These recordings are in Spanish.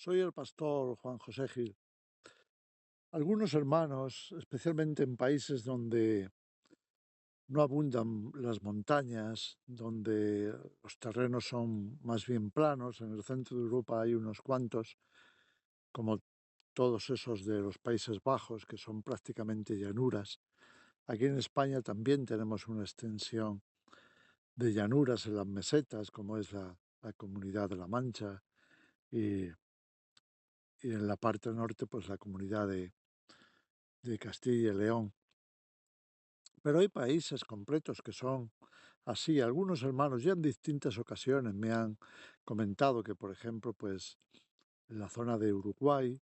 Soy el pastor Juan José Gil. Algunos hermanos, especialmente en países donde no abundan las montañas, donde los terrenos son más bien planos, en el centro de Europa hay unos cuantos, como todos esos de los Países Bajos, que son prácticamente llanuras. Aquí en España también tenemos una extensión de llanuras en las mesetas, como es la Comunidad de La Mancha, y, y en la parte norte, pues la Comunidad de Castilla y León. Pero hay países completos que son así. Algunos hermanos ya en distintas ocasiones me han comentado que, por ejemplo, pues en la zona de Uruguay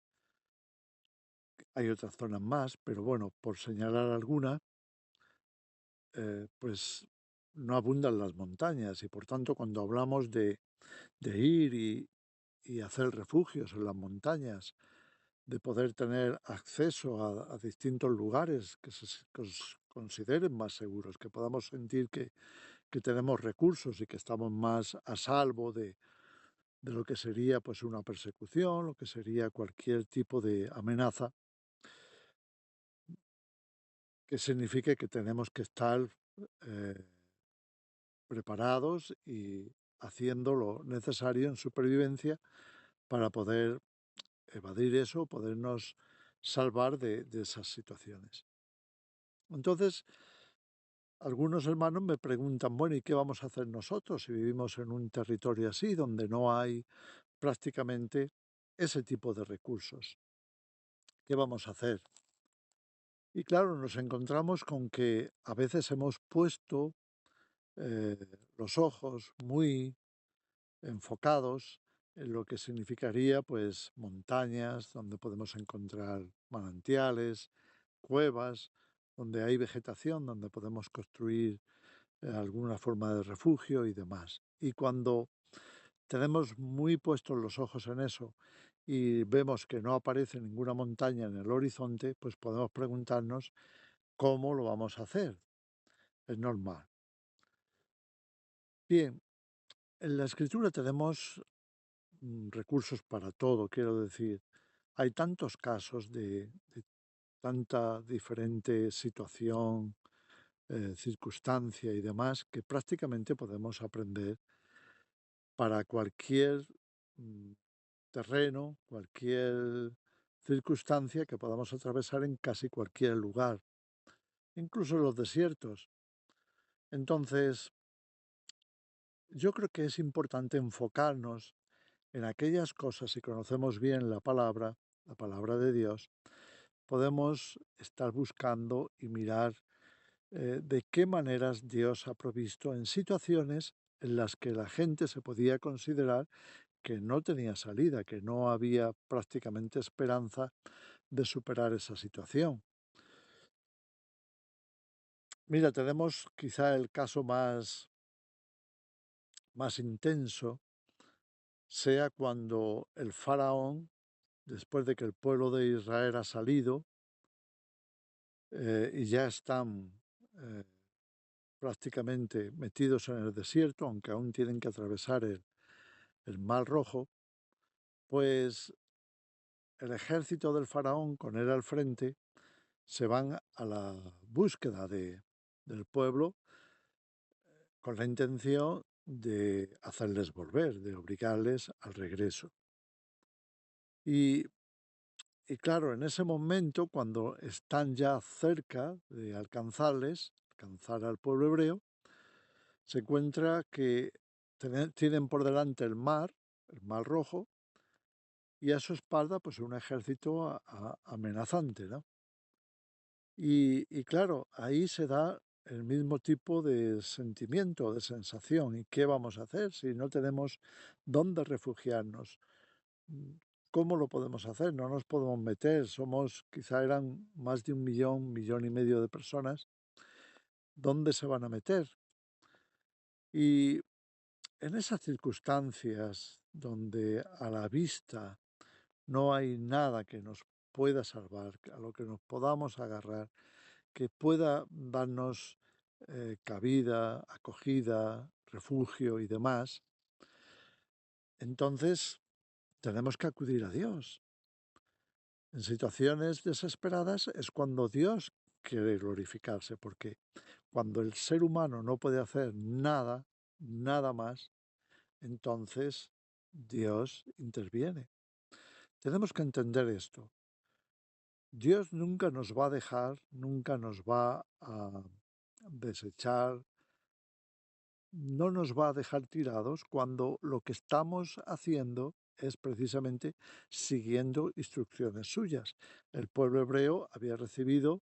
hay otras zonas más, pero bueno, por señalar alguna, pues no abundan las montañas y por tanto cuando hablamos de ir y hacer refugios en las montañas, de poder tener acceso a distintos lugares que consideren más seguros, que podamos sentir que tenemos recursos y que estamos más a salvo de lo que sería pues una persecución, lo que sería cualquier tipo de amenaza, que signifique que tenemos que estar eh, preparados y haciendo lo necesario en supervivencia para poder evadir eso, podernos salvar de esas situaciones. Entonces, algunos hermanos me preguntan, bueno, ¿y qué vamos a hacer nosotros si vivimos en un territorio así, donde no hay prácticamente ese tipo de recursos? ¿Qué vamos a hacer? Y claro, nos encontramos con que a veces hemos puesto eh, los ojos muy enfocados en lo que significaría pues montañas, donde podemos encontrar manantiales, cuevas, donde hay vegetación, donde podemos construir alguna forma de refugio y demás. Y cuando tenemos muy puestos los ojos en eso y vemos que no aparece ninguna montaña en el horizonte, pues podemos preguntarnos cómo lo vamos a hacer. Es normal. Bien, en la escritura tenemos recursos para todo, quiero decir. Hay tantos casos de tanta diferente situación, circunstancia y demás, que prácticamente podemos aprender para cualquier mm, terreno, cualquier circunstancia que podamos atravesar en casi cualquier lugar, incluso los desiertos. Entonces, yo creo que es importante enfocarnos en aquellas cosas, si conocemos bien la palabra de Dios, podemos estar buscando y mirar de qué maneras Dios ha provisto en situaciones en las que la gente se podía considerar que no tenía salida, que no había prácticamente esperanza de superar esa situación. Mira, tenemos quizá el caso más intenso, sea cuando el faraón, después de que el pueblo de Israel ha salido y ya están prácticamente metidos en el desierto, aunque aún tienen que atravesar el Mar Rojo, pues el ejército del faraón, con él al frente, se van a la búsqueda del pueblo con la intención de hacerles volver, de obligarles al regreso. Y, y claro, en ese momento, cuando están ya cerca de alcanzarles, alcanzar al pueblo hebreo, se encuentra que tienen por delante el mar Rojo, y a su espalda pues un ejército amenazante, ¿no? Y claro, ahí se da el mismo tipo de sentimiento, de sensación. ¿Y qué vamos a hacer si no tenemos dónde refugiarnos? Mm, ¿Cómo lo podemos hacer? No nos podemos meter. Quizá eran más de 1 millón, 1,5 millones de personas. ¿Dónde se van a meter? Y en esas circunstancias donde a la vista no hay nada que nos pueda salvar, a lo que nos podamos agarrar, que pueda darnos cabida, acogida, refugio y demás, entonces tenemos que acudir a Dios. En situaciones desesperadas es cuando Dios quiere glorificarse, porque cuando el ser humano no puede hacer nada, nada más, entonces Dios interviene. Tenemos que entender esto. Dios nunca nos va a dejar, nunca nos va a desechar, no nos va a dejar tirados cuando lo que estamos haciendo es precisamente siguiendo instrucciones suyas. El pueblo hebreo había recibido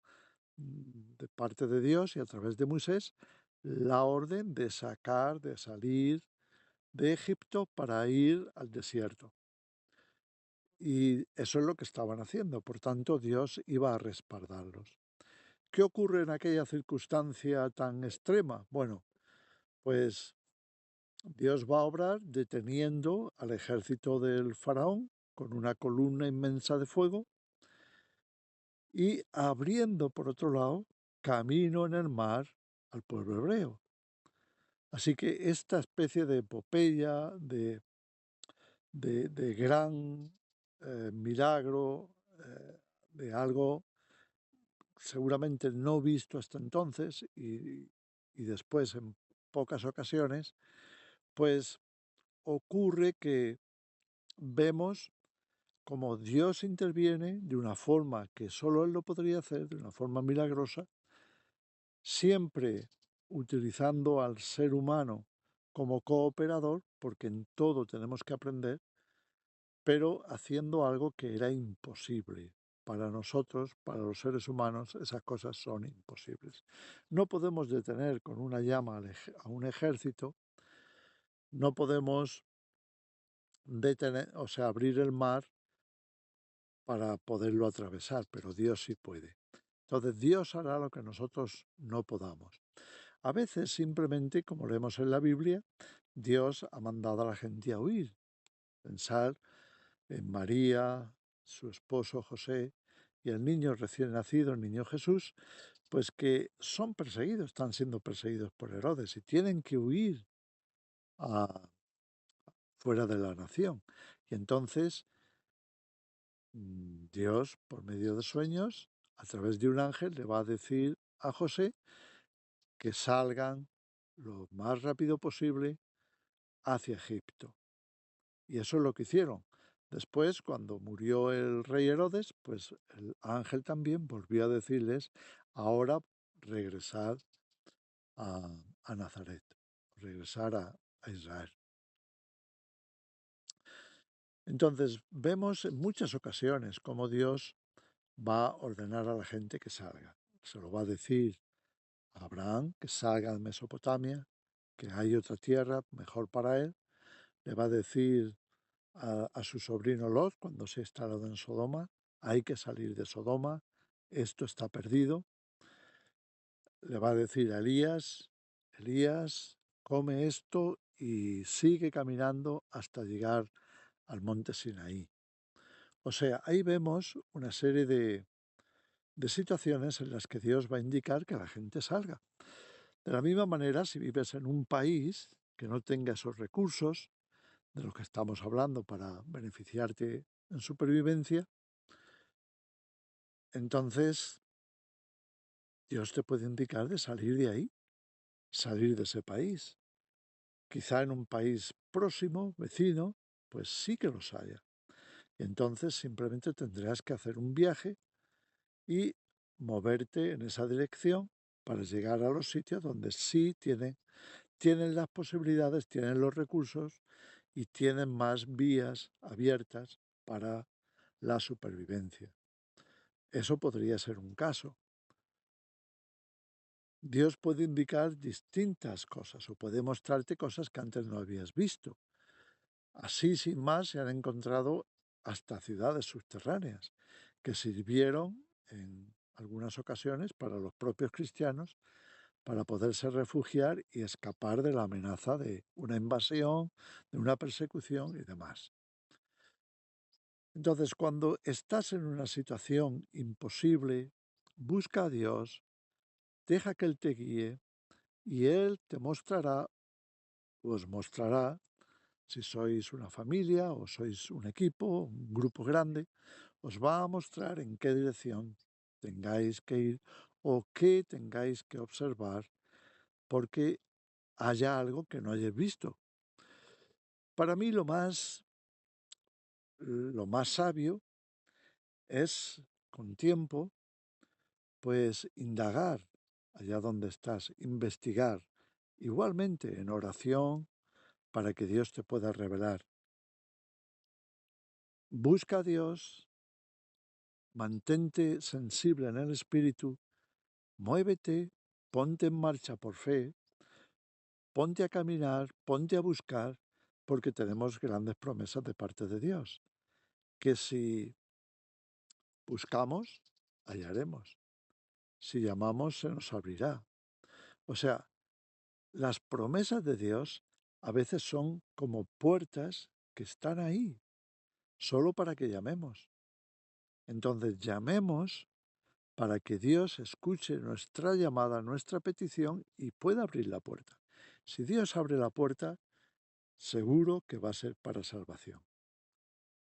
de parte de Dios y a través de Moisés la orden de sacar, de salir de Egipto para ir al desierto. Y eso es lo que estaban haciendo, por tanto Dios iba a respaldarlos. ¿Qué ocurre en aquella circunstancia tan extrema? Bueno, pues Dios va a obrar deteniendo al ejército del faraón con una columna inmensa de fuego y abriendo, por otro lado, camino en el mar al pueblo hebreo. Así que esta especie de epopeya, de gran milagro, de algo seguramente no visto hasta entonces y después en pocas ocasiones, pues ocurre que vemos como Dios interviene de una forma que solo Él lo podría hacer, de una forma milagrosa, siempre utilizando al ser humano como cooperador, porque en todo tenemos que aprender, pero haciendo algo que era imposible. Para nosotros, para los seres humanos, esas cosas son imposibles. No podemos detener con una llama a un ejército, no podemos detener, o sea, abrir el mar para poderlo atravesar, pero Dios sí puede. Entonces Dios hará lo que nosotros no podamos. A veces simplemente, como leemos en la Biblia, Dios ha mandado a la gente a huir. Pensar en María, su esposo José y el niño recién nacido, el niño Jesús, pues que son perseguidos, están siendo perseguidos por Herodes y tienen que huir fuera de la nación. Y entonces Dios, por medio de sueños, a través de un ángel, le va a decir a José que salgan lo más rápido posible hacia Egipto. Y eso es lo que hicieron. Después, cuando murió el rey Herodes, pues el ángel también volvió a decirles, ahora regresad a Nazaret, regresar a Israel. Entonces, vemos en muchas ocasiones cómo Dios va a ordenar a la gente que salga. Se lo va a decir a Abraham que salga de Mesopotamia, que hay otra tierra mejor para él. Le va a decir a su sobrino Lot, cuando se ha instalado en Sodoma, hay que salir de Sodoma, esto está perdido. Le va a decir a Elías, Elías, come esto y sigue caminando hasta llegar al monte Sinaí. O sea, ahí vemos una serie de situaciones en las que Dios va a indicar que la gente salga. De la misma manera, si vives en un país que no tenga esos recursos de los que estamos hablando para beneficiarte en supervivencia, entonces Dios te puede indicar de salir de ahí, salir de ese país. Quizá en un país próximo, vecino, pues sí que los haya. Y entonces simplemente tendrás que hacer un viaje y moverte en esa dirección para llegar a los sitios donde sí tienen las posibilidades, tienen los recursos y tienen más vías abiertas para la supervivencia. Eso podría ser un caso. Dios puede indicar distintas cosas o puede mostrarte cosas que antes no habías visto. Así, sin más, se han encontrado hasta ciudades subterráneas que sirvieron en algunas ocasiones para los propios cristianos para poderse refugiar y escapar de la amenaza de una invasión, de una persecución y demás. Entonces, cuando estás en una situación imposible, busca a Dios, deja que Él te guíe y Él te mostrará, os mostrará, Si sois una familia o sois un equipo, un grupo grande, os va a mostrar en qué dirección tengáis que ir o qué tengáis que observar porque haya algo que no hayáis visto. Para mí lo más sabio es, con tiempo, pues indagar allá donde estás, investigar, igualmente en oración para que Dios te pueda revelar. Busca a Dios, mantente sensible en el espíritu, muévete, ponte en marcha por fe, ponte a caminar, ponte a buscar, porque tenemos grandes promesas de parte de Dios, que si buscamos, hallaremos. Si llamamos, se nos abrirá. O sea, las promesas de Dios a veces son como puertas que están ahí, solo para que llamemos. Entonces llamemos para que Dios escuche nuestra llamada, nuestra petición y pueda abrir la puerta. Si Dios abre la puerta, seguro que va a ser para salvación.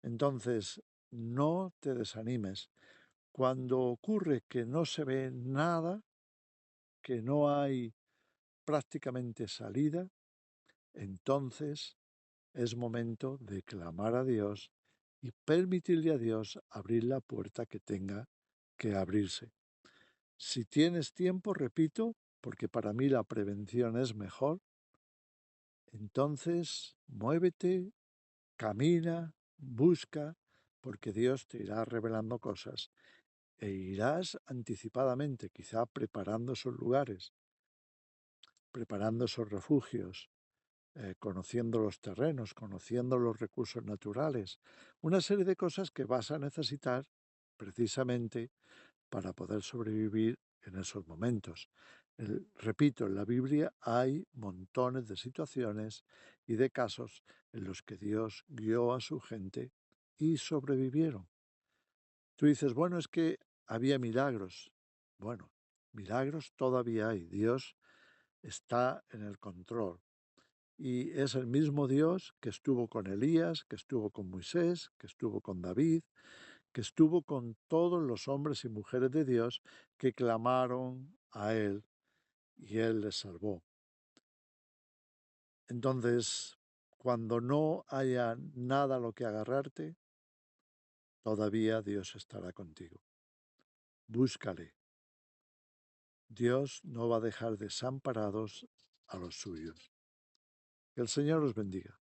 Entonces, no te desanimes. Cuando ocurre que no se ve nada, que no hay prácticamente salida, entonces es momento de clamar a Dios y permitirle a Dios abrir la puerta que tenga que abrirse. Si tienes tiempo, repito, porque para mí la prevención es mejor, entonces muévete, camina, busca, porque Dios te irá revelando cosas e irás anticipadamente, quizá preparando esos lugares, preparando esos refugios, conociendo los terrenos, conociendo los recursos naturales, una serie de cosas que vas a necesitar precisamente para poder sobrevivir en esos momentos. Repito, en la Biblia hay montones de situaciones y de casos en los que Dios guió a su gente y sobrevivieron. Tú dices, bueno, es que había milagros. Bueno, milagros todavía hay. Dios está en el control. Y es el mismo Dios que estuvo con Elías, que estuvo con Moisés, que estuvo con David, que estuvo con todos los hombres y mujeres de Dios que clamaron a Él y Él les salvó. Entonces, cuando no haya nada a lo que agarrarte, todavía Dios estará contigo. Búscale. Dios no va a dejar desamparados a los suyos. Que el Señor os bendiga.